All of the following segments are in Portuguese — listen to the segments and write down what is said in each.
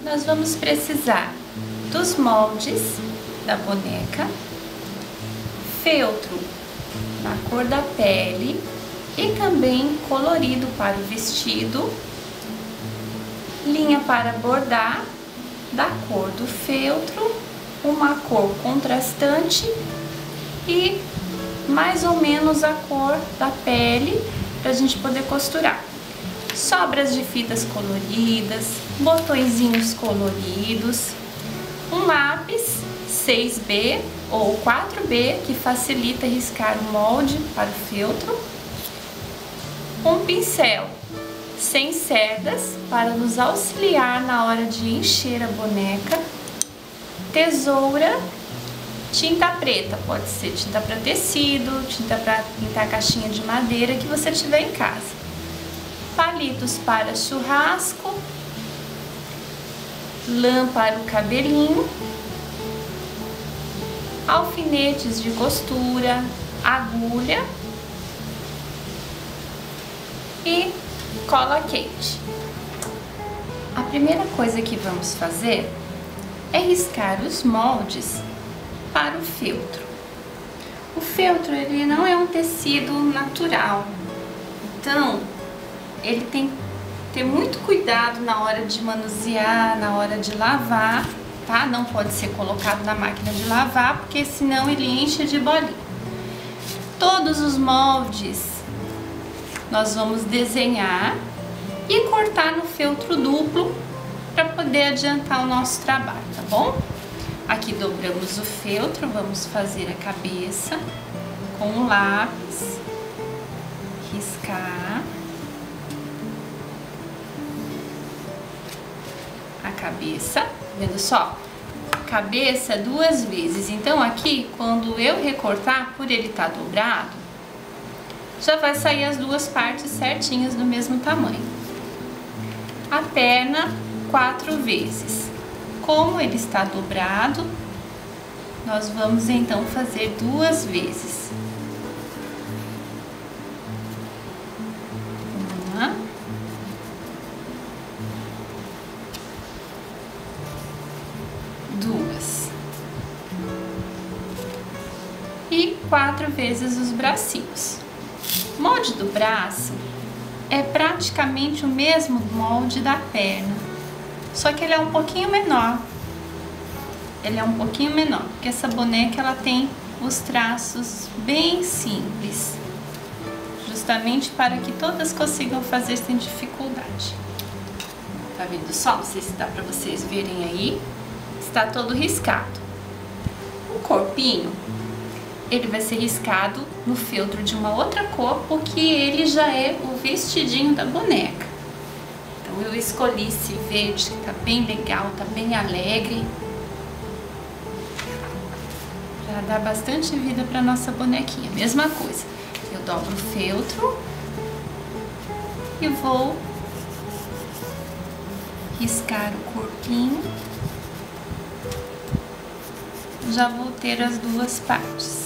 Nós vamos precisar dos moldes da boneca, feltro na cor da pele e também colorido para o vestido, linha para bordar da cor do feltro, uma cor contrastante e mais ou menos a cor da pele para a gente poder costurar. Sobras de fitas coloridas, botõezinhos coloridos, um lápis 6B ou 4B que facilita riscar o molde para o feltro, um pincel sem cerdas para nos auxiliar na hora de encher a boneca, tesoura, tinta preta, pode ser tinta para tecido, tinta para pintar caixinha de madeira que você tiver em casa, palitos para churrasco, lã para o cabelinho, alfinetes de costura, agulha e cola quente. A primeira coisa que vamos fazer é riscar os moldes para o feltro. O feltro ele não é um tecido natural, então ele tem que ter muito cuidado na hora de manusear, na hora de lavar, tá? Não pode ser colocado na máquina de lavar, porque senão ele enche de bolinha. Todos os moldes nós vamos desenhar e cortar no feltro duplo para poder adiantar o nosso trabalho, tá bom? Aqui dobramos o feltro, vamos fazer a cabeça com o lápis, riscar a cabeça, vendo só? Cabeça 2 vezes, então aqui quando eu recortar, por ele estar dobrado, já vai sair as duas partes certinhas do mesmo tamanho. A perna 4 vezes. Como ele está dobrado, nós vamos então fazer 2 vezes. Uma. Duas. E 4 vezes os bracinhos. O molde do braço é praticamente o mesmo molde da perna, só que ele é um pouquinho menor. Ele é um pouquinho menor, porque essa boneca ela tem os traços bem simples, justamente para que todas consigam fazer sem dificuldade. Tá vendo só? Não sei se dá para vocês verem aí. Está todo riscado. O corpinho ele vai ser riscado no feltro de uma outra cor, porque ele já é o vestidinho da boneca. Então eu escolhi esse verde que tá bem legal, tá bem alegre. Já dá bastante vida para nossa bonequinha. Mesma coisa, eu dobro o feltro e vou riscar o corpinho. Já vou ter as duas partes.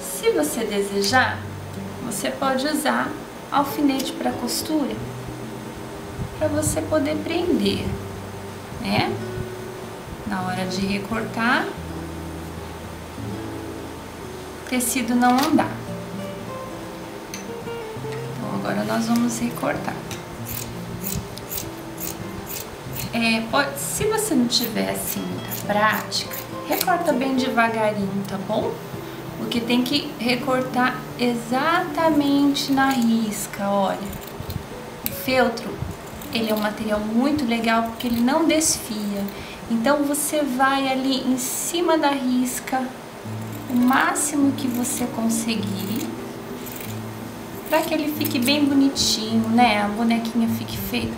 Se você desejar, você pode usar alfinete para costura, para você poder prender, né? Na hora de recortar, o tecido não andar. Então agora nós vamos recortar. Se você não tiver assim muita prática, recorta bem devagarinho, tá bom? Porque tem que recortar exatamente na risca, olha. O feltro, ele é um material muito legal porque ele não desfia. Então você vai ali em cima da risca o máximo que você conseguir, para que ele fique bem bonitinho, né? A bonequinha fique feita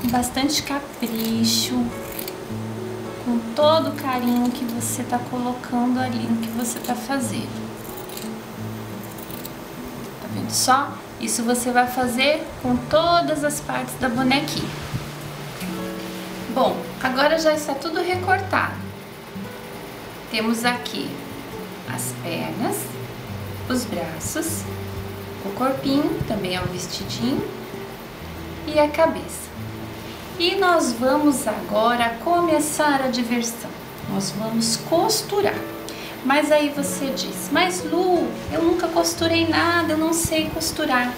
com bastante capricho, com todo o carinho que você tá colocando ali no que você tá fazendo. Tá vendo só? Isso você vai fazer com todas as partes da bonequinha. Bom, agora já está tudo recortado. Temos aqui as pernas, os braços o corpinho, também é o vestidinho, e a cabeça. E nós vamos agora começar a diversão. Nós vamos costurar. Mas aí você diz, mas Lu, eu nunca costurei nada, eu não sei costurar.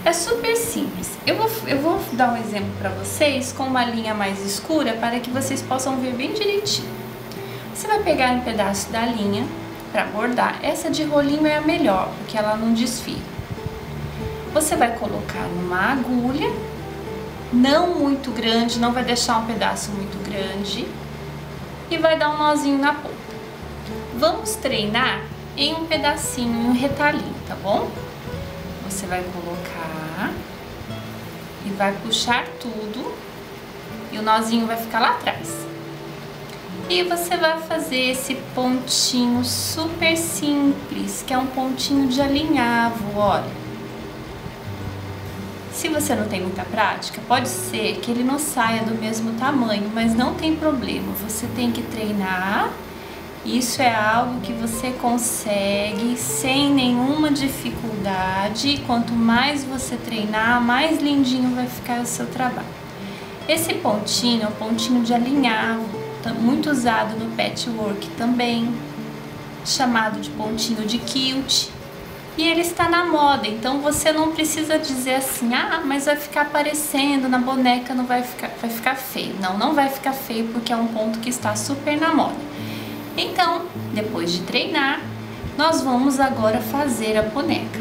É super simples. Eu vou dar um exemplo para vocês com uma linha mais escura para que vocês possam ver bem direitinho. Você vai pegar um pedaço da linha para bordar. Essa de rolinho é a melhor, porque ela não desfia. Você vai colocar numa agulha, não muito grande, não vai deixar um pedaço muito grande, e vai dar um nozinho na ponta. Vamos treinar em um pedacinho, em um retalhinho, tá bom? Você vai colocar e vai puxar tudo e o nozinho vai ficar lá atrás. E você vai fazer esse pontinho super simples, que é um pontinho de alinhavo, olha. Se você não tem muita prática, pode ser que ele não saia do mesmo tamanho, mas não tem problema, você tem que treinar. Isso é algo que você consegue sem nenhuma dificuldade. Quanto mais você treinar, mais lindinho vai ficar o seu trabalho. Esse pontinho é um pontinho de alinhavo, muito usado no patchwork também, chamado de pontinho de quilt. E ele está na moda, então você não precisa dizer assim, ah, mas vai ficar aparecendo na boneca, não vai ficar feio. Não, não vai ficar feio porque é um ponto que está super na moda. Então, depois de treinar, nós vamos agora fazer a boneca.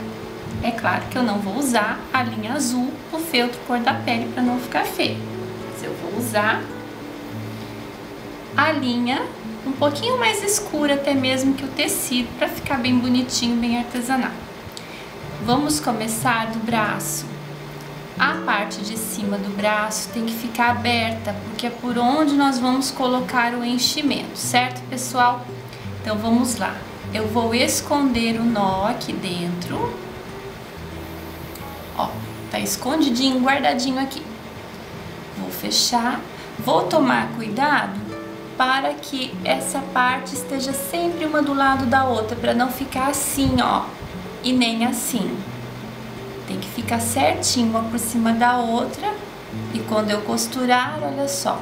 É claro que eu não vou usar a linha azul, o feltro cor da pele, para não ficar feio. Mas eu vou usar a linha um pouquinho mais escura até mesmo que o tecido, para ficar bem bonitinho, bem artesanal. Vamos começar do braço. A parte de cima do braço tem que ficar aberta, porque é por onde nós vamos colocar o enchimento, certo, pessoal? Então vamos lá. Eu vou esconder o nó aqui dentro. Ó, tá escondidinho, guardadinho aqui. Vou fechar. Vou tomar cuidado para que essa parte esteja sempre uma do lado da outra, para não ficar assim, ó, e nem assim. Tem que ficar certinho uma por cima da outra. E quando eu costurar, olha só,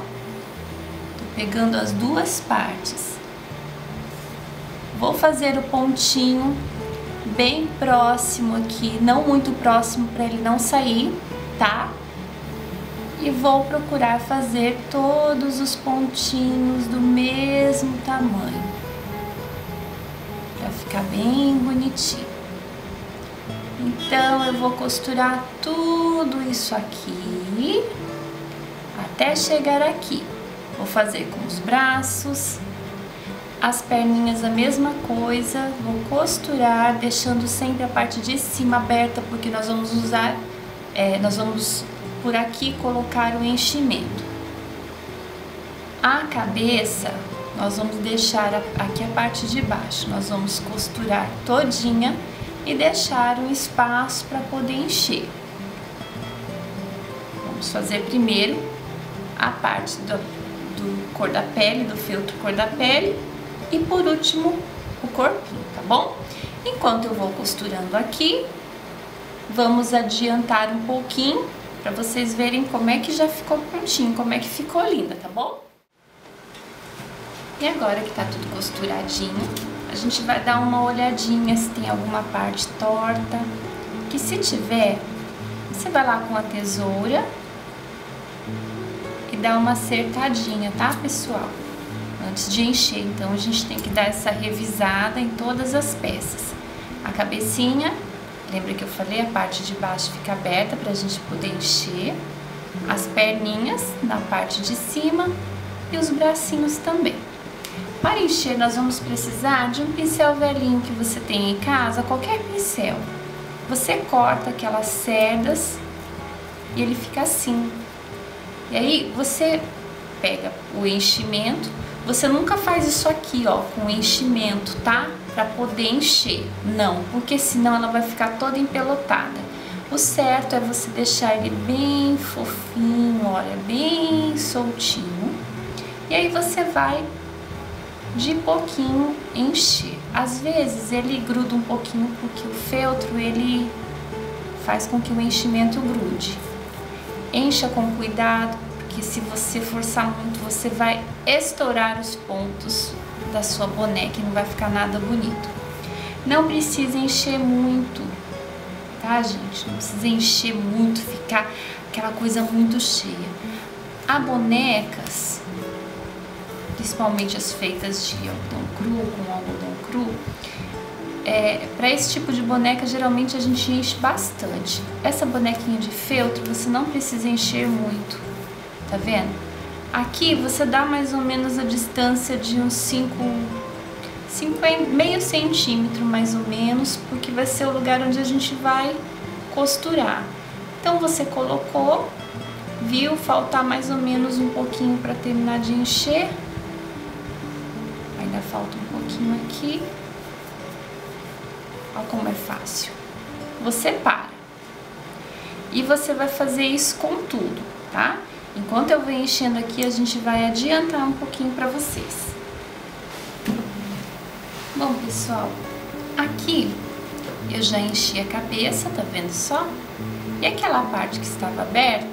tô pegando as duas partes. Vou fazer o pontinho bem próximo aqui, não muito próximo para ele não sair, tá? E vou procurar fazer todos os pontinhos do mesmo tamanho, para ficar bem bonitinho. Então, eu vou costurar tudo isso aqui, até chegar aqui. Vou fazer com os braços, as perninhas a mesma coisa. Vou costurar, deixando sempre a parte de cima aberta, porque nós vamos usar, nós vamos por aqui colocar o enchimento. A cabeça, nós vamos deixar aqui a parte de baixo. Nós vamos costurar todinha e deixar um espaço para poder encher. Vamos fazer primeiro a parte do cor da pele, do feltro cor da pele, e por último o corpinho, tá bom? Enquanto eu vou costurando aqui, vamos adiantar um pouquinho para vocês verem como é que já ficou prontinho, como é que ficou linda, tá bom? E agora que tá tudo costuradinho, a gente vai dar uma olhadinha se tem alguma parte torta, que se tiver, você vai lá com a tesoura e dá uma acertadinha, tá, pessoal? Antes de encher, então a gente tem que dar essa revisada em todas as peças. A cabecinha, lembra que eu falei, a parte de baixo fica aberta pra gente poder encher, as perninhas na parte de cima e os bracinhos também. Para encher, nós vamos precisar de um pincel velhinho que você tem em casa, qualquer pincel. Você corta aquelas cerdas e ele fica assim. E aí você pega o enchimento, você nunca faz isso aqui, ó, com enchimento, tá? Pra poder encher, não, porque senão ela vai ficar toda empelotada. O certo é você deixar ele bem fofinho, olha, bem soltinho. E aí você vai de pouquinho encher. Às vezes ele gruda um pouquinho porque o feltro ele faz com que o enchimento grude. Encha com cuidado, porque se você forçar muito, você vai estourar os pontos da sua boneca e não vai ficar nada bonito. Não precisa encher muito, tá, gente? Não precisa encher muito, ficar aquela coisa muito cheia. Há bonecas, principalmente as feitas de algodão cru, com algodão cru, para esse tipo de boneca, geralmente a gente enche bastante. Essa bonequinha de feltro, você não precisa encher muito, tá vendo? Aqui você dá mais ou menos a distância de uns meio centímetro mais ou menos, porque vai ser o lugar onde a gente vai costurar. Então você colocou, viu faltar mais ou menos um pouquinho para terminar de encher, ainda falta um pouquinho aqui. Olha como é fácil. Você para e você vai fazer isso com tudo, tá? Enquanto eu vou enchendo aqui, a gente vai adiantar um pouquinho para vocês. Bom, pessoal, aqui eu já enchi a cabeça, tá vendo só? E aquela parte que estava aberta,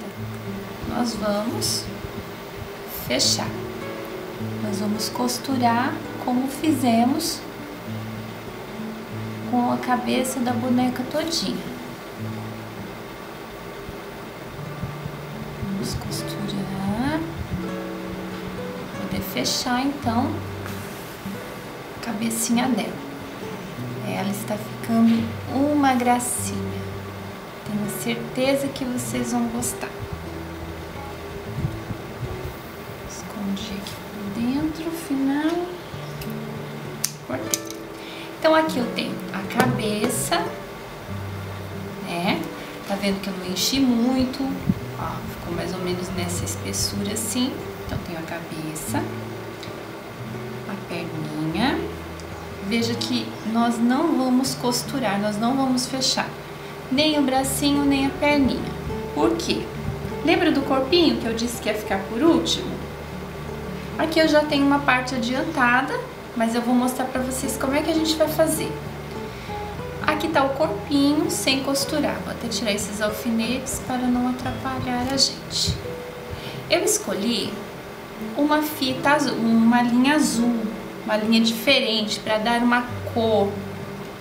nós vamos fechar. Nós vamos costurar como fizemos com a cabeça da boneca todinha. Vamos costurar, poder fechar então a cabecinha dela. Ela está ficando uma gracinha. Tenho certeza que vocês vão gostar. Escondi aqui por dentro, final. Cortei. Então aqui eu tenho a cabeça, né? Tá vendo que eu não enchi muito, ó, ficou mais ou menos nessa espessura assim. Então tenho a cabeça, a perninha. Veja que nós não vamos costurar, nós não vamos fechar nem o bracinho, nem a perninha. Por quê? Lembra do corpinho que eu disse que ia ficar por último? Aqui eu já tenho uma parte adiantada, mas eu vou mostrar pra vocês como é que a gente vai fazer. Aqui tá o corpinho sem costurar. Vou até tirar esses alfinetes para não atrapalhar a gente. Eu escolhi uma fita azul, uma linha azul, uma linha diferente para dar uma cor.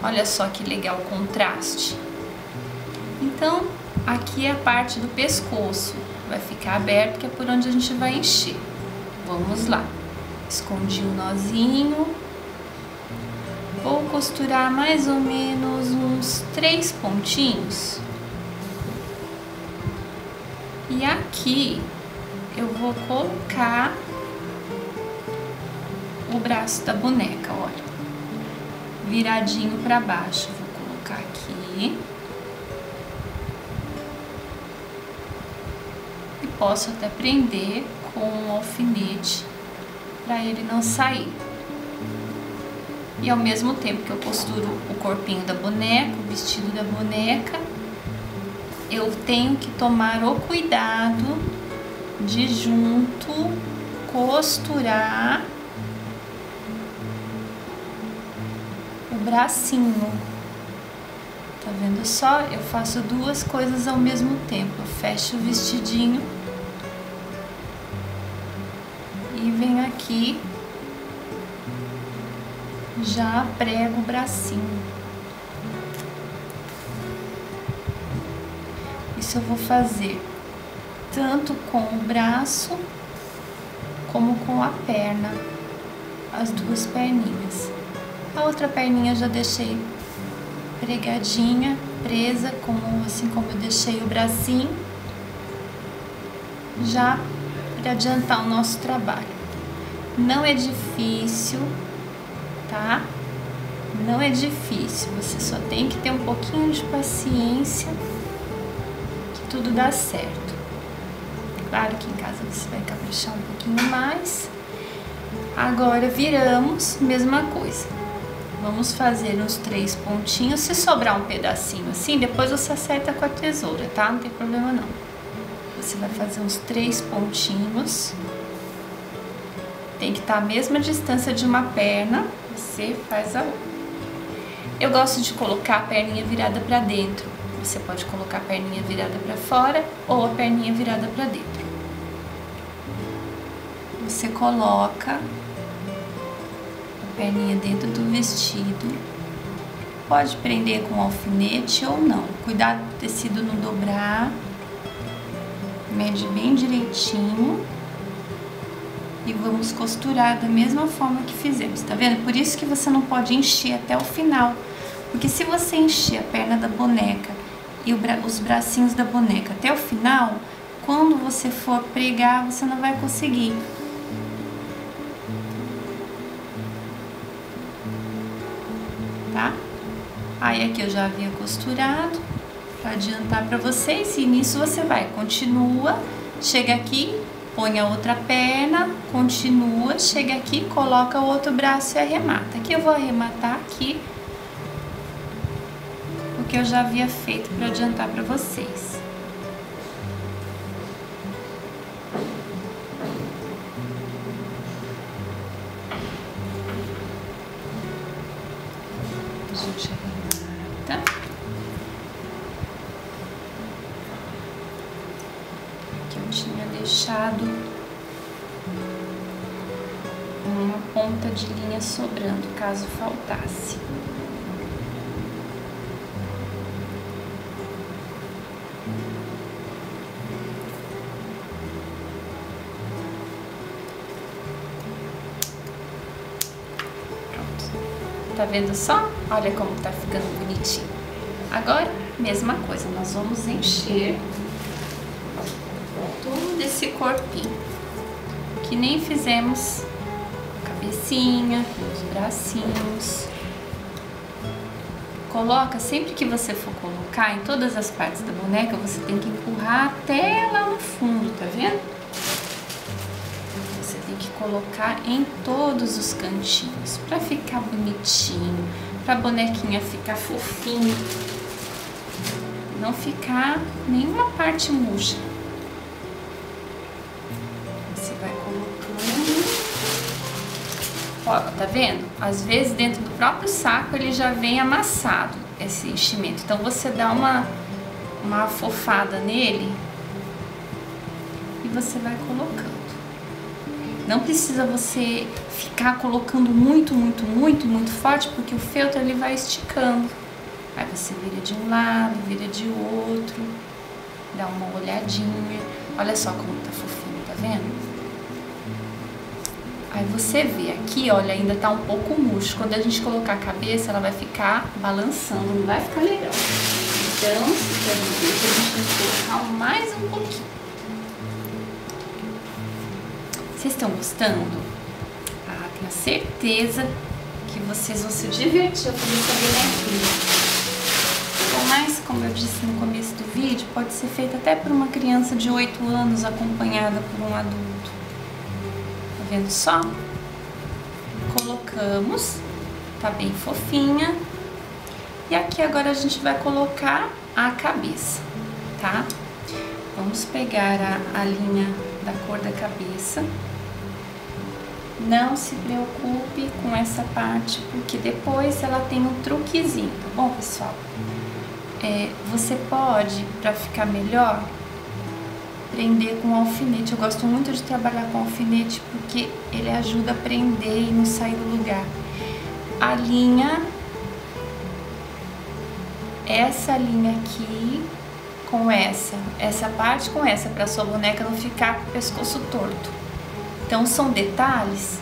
Olha só que legal o contraste. Então, aqui é a parte do pescoço. Vai ficar aberto, que é por onde a gente vai encher. Vamos lá. Escondi o nozinho. Vou costurar mais ou menos uns 3 pontinhos. E aqui eu vou colocar o braço da boneca, olha. Viradinho para baixo. Vou colocar aqui. E posso até prender com um alfinete para ele não sair. E ao mesmo tempo que eu costuro o corpinho da boneca, o vestido da boneca, eu tenho que tomar o cuidado de junto costurar o bracinho. Tá vendo só? Eu faço duas coisas ao mesmo tempo. Eu fecho o vestidinho e venho aqui, já prego o bracinho. Isso eu vou fazer tanto com o braço como com a perna, as duas perninhas. A outra perninha eu já deixei pregadinha, presa, assim como eu deixei o bracinho, já para adiantar o nosso trabalho. Não é difícil, tá? Não é difícil, você só tem que ter um pouquinho de paciência que tudo dá certo. Claro que em casa você vai caprichar um pouquinho mais. Agora viramos, mesma coisa. Vamos fazer uns 3 pontinhos. Se sobrar um pedacinho assim, depois você acerta com a tesoura, tá? Não tem problema não. Você vai fazer uns 3 pontinhos. Tem que estar a mesma distância de uma perna, você faz a outra. Eu gosto de colocar a perninha virada pra dentro. Você pode colocar a perninha virada para fora ou a perninha virada para dentro. Você coloca a perninha dentro do vestido. Pode prender com alfinete ou não. Cuidado para o tecido não dobrar. Mede bem direitinho. E vamos costurar da mesma forma que fizemos, tá vendo? Por isso que você não pode encher até o final. Porque se você encher a perna da boneca e os bracinhos da boneca até o final, quando você for pregar, você não vai conseguir. Tá? Aí aqui eu já havia costurado, para adiantar para vocês, e nisso você vai, continua, chega aqui, põe a outra perna, continua, chega aqui, coloca o outro braço e arremata. Aqui eu vou arrematar aqui, que eu já havia feito para adiantar para vocês. A gente arremata. Aqui eu tinha deixado uma ponta de linha sobrando, caso faltasse. Tá vendo só? Olha como tá ficando bonitinho. Agora, mesma coisa, nós vamos encher todo esse corpinho, que nem fizemos a cabecinha, os bracinhos. Coloca, sempre que você for colocar em todas as partes da boneca, você tem que empurrar até lá no fundo, tá vendo? Colocar em todos os cantinhos para ficar bonitinho, para a bonequinha ficar fofinha, não ficar nenhuma parte murcha. Você vai colocando, ó, tá vendo? Às vezes dentro do próprio saco ele já vem amassado esse enchimento, então você dá uma afofada nele e você vai colocando. Não precisa você ficar colocando muito forte, porque o feltro ele vai esticando. Aí você vira de um lado, vira de outro, dá uma olhadinha. Olha só como tá fofinho, tá vendo? Aí você vê aqui, olha, ainda tá um pouco murcho. Quando a gente colocar a cabeça, ela vai ficar balançando, não vai ficar legal. Então, se quer dizer que a gente tem que colocar mais um pouquinho. Vocês estão gostando? Ah, tenho certeza que vocês vão se divertir a fazer essa bonequinha. Mas, como eu disse no começo do vídeo, pode ser feita até por uma criança de 8 anos acompanhada por um adulto. Tá vendo só? Colocamos, tá bem fofinha. E aqui agora a gente vai colocar a cabeça, tá? Vamos pegar a linha da cor da cabeça. Não se preocupe com essa parte, porque depois ela tem um truquezinho, tá bom, pessoal? Você pode, para ficar melhor, prender com alfinete. Eu gosto muito de trabalhar com alfinete, porque ele ajuda a prender e não sair do lugar. A linha, essa linha aqui, com essa parte com essa, para sua boneca não ficar com o pescoço torto. Então são detalhes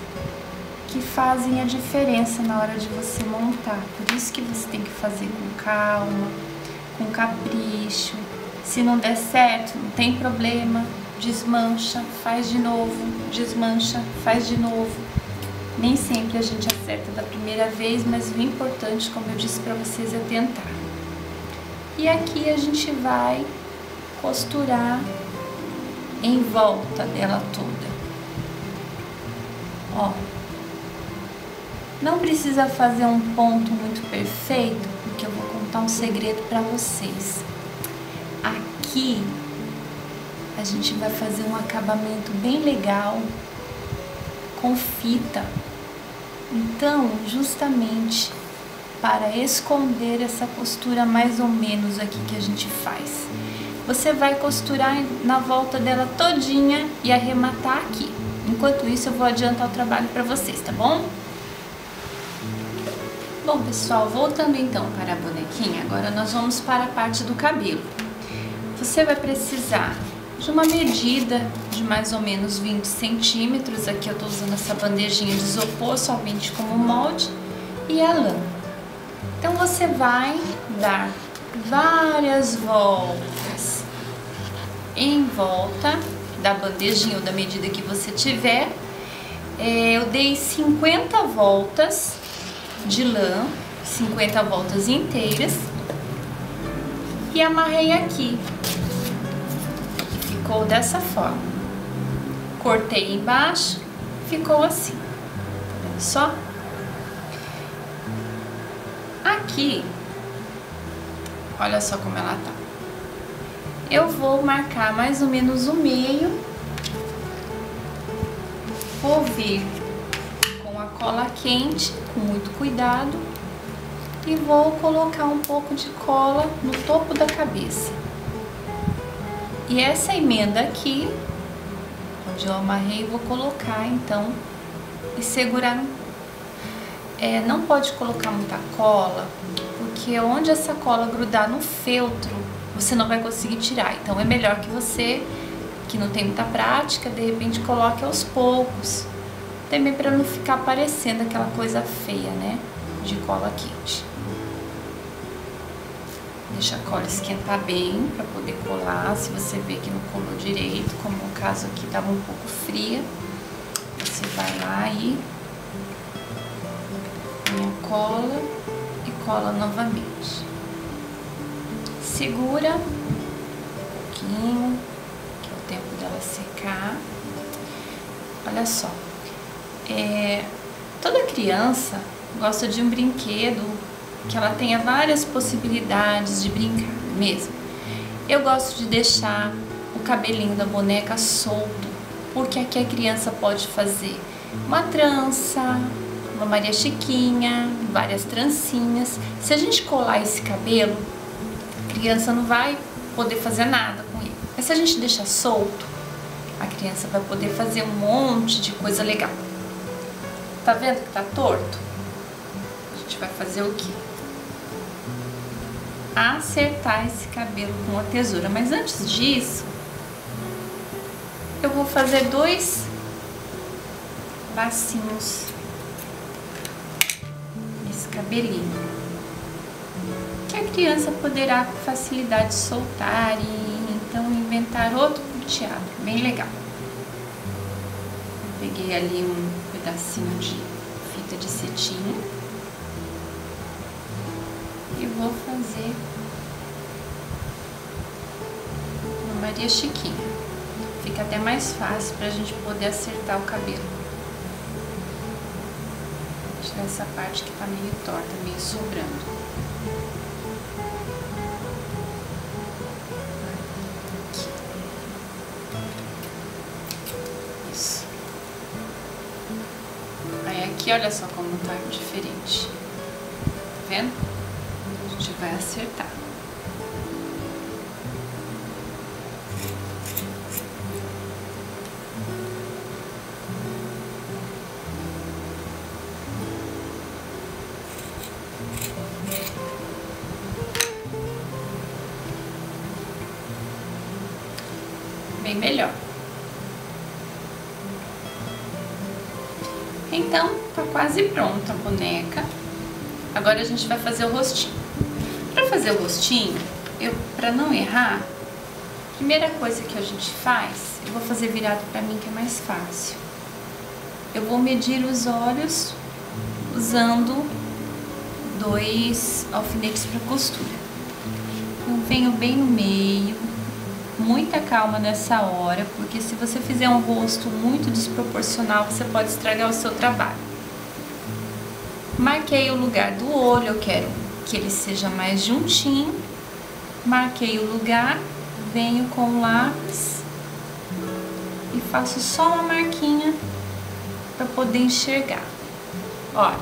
que fazem a diferença na hora de você montar. Por isso que você tem que fazer com calma, com capricho. Se não der certo, não tem problema, desmancha, faz de novo, desmancha, faz de novo. Nem sempre a gente acerta da primeira vez, mas o importante, como eu disse para vocês, é tentar. E aqui a gente vai costurar em volta dela toda. Ó, não precisa fazer um ponto muito perfeito, porque eu vou contar um segredo para vocês. Aqui a gente vai fazer um acabamento bem legal com fita. Então, justamente para esconder essa costura mais ou menos aqui que a gente faz. Você vai costurar na volta dela todinha e arrematar aqui. Enquanto isso, eu vou adiantar o trabalho para vocês, tá bom? Bom, pessoal, voltando então para a bonequinha, agora nós vamos para a parte do cabelo. Você vai precisar de uma medida de mais ou menos 20 centímetros. Aqui eu tô usando essa bandejinha de isopor somente como molde e a lã. Então você vai dar várias voltas em volta da bandejinha ou da medida que você tiver. Eu dei 50 voltas de lã, 50 voltas inteiras, e amarrei aqui. Ficou dessa forma. Cortei embaixo, ficou assim. Tá vendo só? Aqui, olha só como ela tá. Eu vou marcar mais ou menos o meio. Vou vir com a cola quente, com muito cuidado, e vou colocar um pouco de cola no topo da cabeça. E essa emenda aqui, onde eu amarrei, vou colocar então e segurar. Não pode colocar muita cola, porque onde essa cola grudar no feltro, você não vai conseguir tirar. Então é melhor que você, que não tem muita prática, de repente coloque aos poucos. Também para não ficar parecendo aquela coisa feia, né? De cola quente. Deixa a cola esquentar bem para poder colar. Se você vê que não colou direito, como no caso aqui estava um pouco fria, você vai lá e põe a cola e cola novamente. Segura um pouquinho, que é o tempo dela secar. Olha só, toda criança gosta de um brinquedo que ela tenha várias possibilidades de brincar mesmo. Eu gosto de deixar o cabelinho da boneca solto, porque aqui a criança pode fazer uma trança, uma Maria Chiquinha, várias trancinhas. Se a gente colar esse cabelo, a criança não vai poder fazer nada com ele. Mas se a gente deixar solto, a criança vai poder fazer um monte de coisa legal. Tá vendo que tá torto? A gente vai fazer o quê? Acertar esse cabelo com a tesoura. Mas antes disso, eu vou fazer 2 lacinhos nesse cabelinho, que a criança poderá com facilidade soltar e então inventar outro penteado bem legal. Peguei ali um pedacinho de fita de cetim e vou fazer uma Maria Chiquinha. Fica até mais fácil pra gente poder acertar o cabelo. Vou tirar essa parte que tá meio torta, meio sobrando. Isso. Aí aqui, olha só como tá diferente. Tá vendo? A gente vai acertar. Bem melhor. Então, tá quase pronta a boneca. Agora a gente vai fazer o rostinho. Para fazer o rostinho, para não errar, a primeira coisa que a gente faz, eu vou fazer virado para mim que é mais fácil. Eu vou medir os olhos usando 2 alfinetes para costura. Eu venho bem no meio, muita calma nessa hora, porque se você fizer um rosto muito desproporcional, você pode estragar o seu trabalho. Marquei o lugar do olho, eu quero que ele seja mais juntinho. Marquei o lugar, venho com o lápis e faço só uma marquinha para poder enxergar. Olha,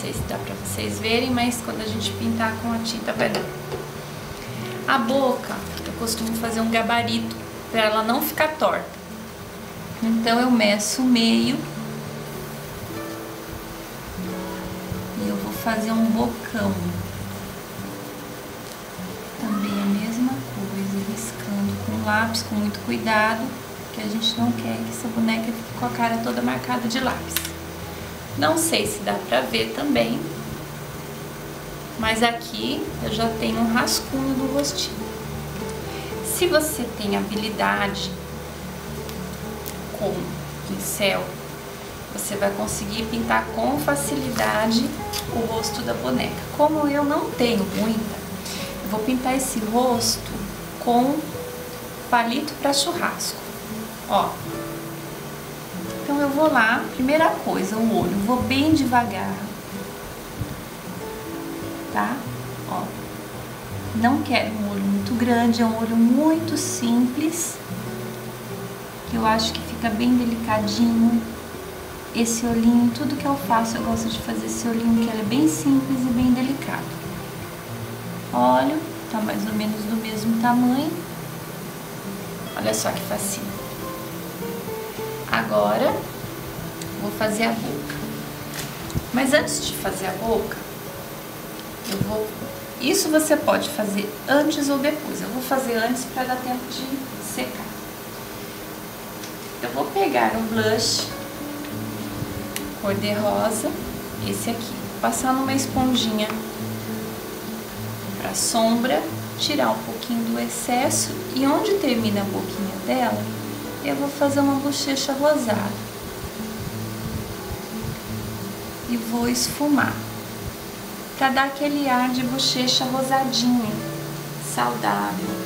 sei se dá pra vocês verem, mas quando a gente pintar com a tinta vai dar. A boca, eu costumo fazer um gabarito para ela não ficar torta. Então eu meço o meio e eu vou fazer um bocão. Também a mesma coisa, riscando com lápis, com muito cuidado, porque a gente não quer que essa boneca fique com a cara toda marcada de lápis. Não sei se dá pra ver também, mas aqui eu já tenho um rascunho do rostinho. Se você tem habilidade com pincel, você vai conseguir pintar com facilidade o rosto da boneca. Como eu não tenho muita, eu vou pintar esse rosto com palito para churrasco, ó. Então eu vou lá, primeira coisa, o olho, vou bem devagar, tá? Ó, não quero um olho muito grande, é um olho muito simples, que eu acho que fica bem delicadinho. Esse olhinho, tudo que eu faço, eu gosto de fazer esse olhinho, que ele é bem simples e bem delicado. Olha, tá mais ou menos do mesmo tamanho. Olha só que facinho. Agora, vou fazer a boca. Mas antes de fazer a boca, isso você pode fazer antes ou depois. Eu vou fazer antes para dar tempo de secar. Eu vou pegar um blush cor de rosa, esse aqui, passar numa esponjinha para sombra, tirar um pouquinho do excesso e onde termina a boquinha dela, eu vou fazer uma bochecha rosada e vou esfumar para dar aquele ar de bochecha rosadinha, saudável.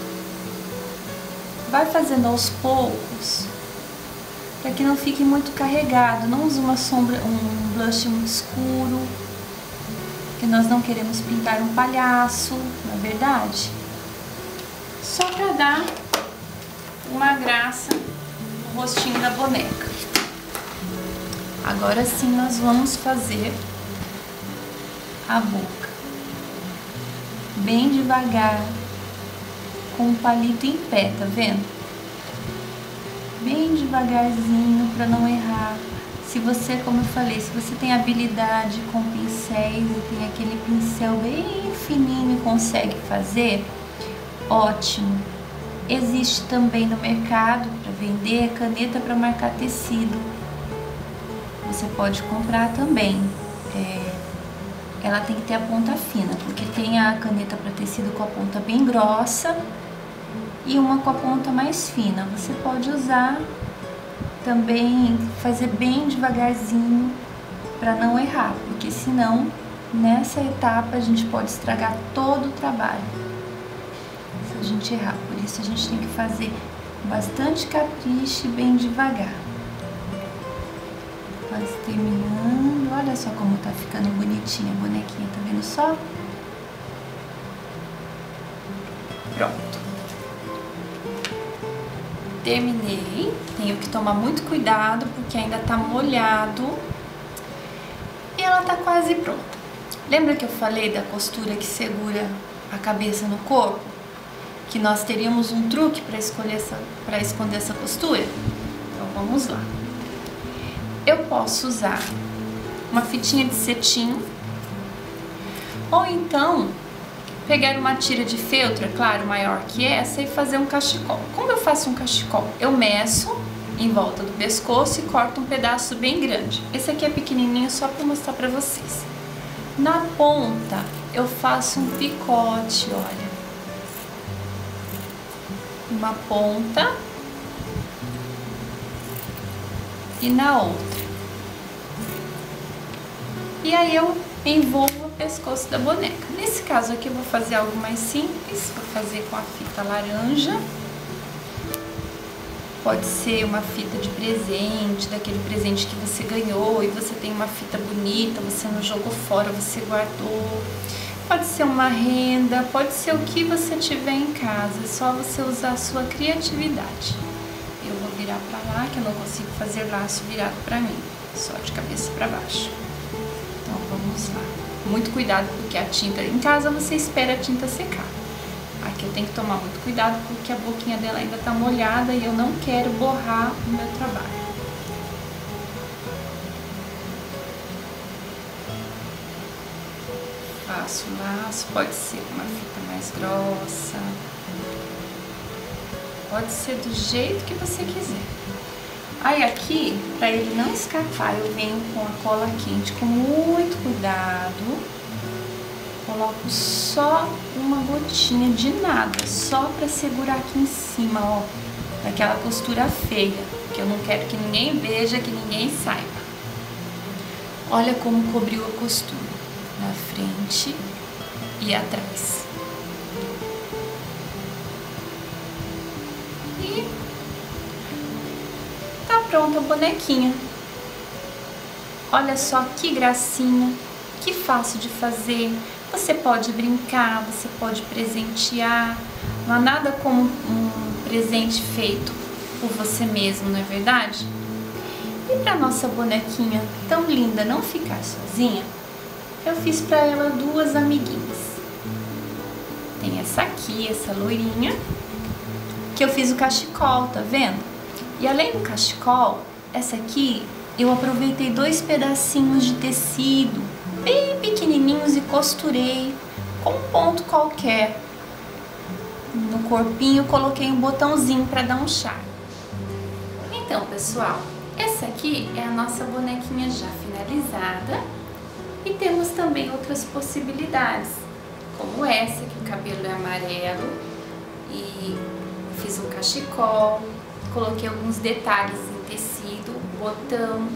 Vai fazendo aos poucos, para que não fique muito carregado. Não use uma sombra, um blush muito escuro, que nós não queremos pintar um palhaço, na verdade. Só para dar uma graça no rostinho da boneca. Agora sim nós vamos fazer a boca. Bem devagar, com o palito em pé, tá vendo? Bem devagarzinho para não errar. Se você, como eu falei, se você tem habilidade com pincéis e tem aquele pincel bem fininho e consegue fazer, ótimo. Existe também no mercado para vender caneta para marcar tecido. Você pode comprar também. Ela tem que ter a ponta fina, porque tem a caneta para tecido com a ponta bem grossa e uma com a ponta mais fina. Você pode usar também, fazer bem devagarzinho para não errar, porque senão nessa etapa a gente pode estragar todo o trabalho se a gente errar. Por isso a gente tem que fazer bastante capricho e bem devagar. Quase terminando. Olha só como tá ficando bonitinha a bonequinha, tá vendo só? Pronto. Terminei. Tenho que tomar muito cuidado porque ainda tá molhado. E ela tá quase pronta. Lembra que eu falei da costura que segura a cabeça no corpo? Que nós teríamos um truque para esconder essa costura? Então vamos lá. Eu posso usar uma fitinha de cetim, ou então pegar uma tira de feltro, é claro, maior que essa, e fazer um cachecol. Como eu faço um cachecol? Eu meço em volta do pescoço e corto um pedaço bem grande. Esse aqui é pequenininho, só para mostrar para vocês. Na ponta eu faço um picote, olha. Uma ponta e na outra. E aí eu envolvo o pescoço da boneca. Nesse caso aqui eu vou fazer algo mais simples, vou fazer com a fita laranja. Pode ser uma fita de presente, daquele presente que você ganhou e você tem uma fita bonita, você não jogou fora, você guardou. Pode ser uma renda, pode ser o que você tiver em casa, é só você usar a sua criatividade. Eu vou virar pra lá, que eu não consigo fazer laço virado pra mim, só de cabeça pra baixo. Então Então vamos lá. Muito cuidado porque a tinta, em casa você espera a tinta secar. Aqui eu tenho que tomar muito cuidado porque a boquinha dela ainda tá molhada e eu não quero borrar o meu trabalho. Faço o laço, pode ser com uma fita mais grossa, pode ser do jeito que você quiser. Aí aqui, para ele não escapar, eu venho com a cola quente com muito cuidado. Coloco só uma gotinha de nada, só para segurar aqui em cima, ó, daquela costura feia, que eu não quero que ninguém veja, que ninguém saiba. Olha como cobriu a costura, na frente e atrás. E tá pronta a bonequinha. Olha só que gracinha, que fácil de fazer. Você pode brincar, você pode presentear. Não há nada como um presente feito por você mesmo, não é verdade? E para nossa bonequinha tão linda não ficar sozinha, eu fiz para ela duas amiguinhas. Tem essa aqui, essa loirinha, que eu fiz o cachecol, tá vendo? E além do cachecol, essa aqui eu aproveitei 2 pedacinhos de tecido bem pequenininhos e costurei com um ponto qualquer. No corpinho coloquei um botãozinho para dar um charme. Então, pessoal, essa aqui é a nossa bonequinha já finalizada e temos também outras possibilidades, como essa, que o cabelo é amarelo e fiz um cachecol, coloquei alguns detalhes em tecido, botão,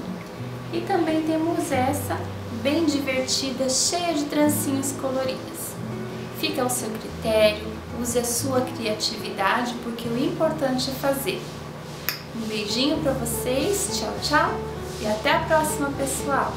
e também temos essa bem divertida, cheia de trancinhas coloridas. Fica ao seu critério, use a sua criatividade, porque o importante é fazer. Um beijinho para vocês, tchau, tchau, e até a próxima, pessoal!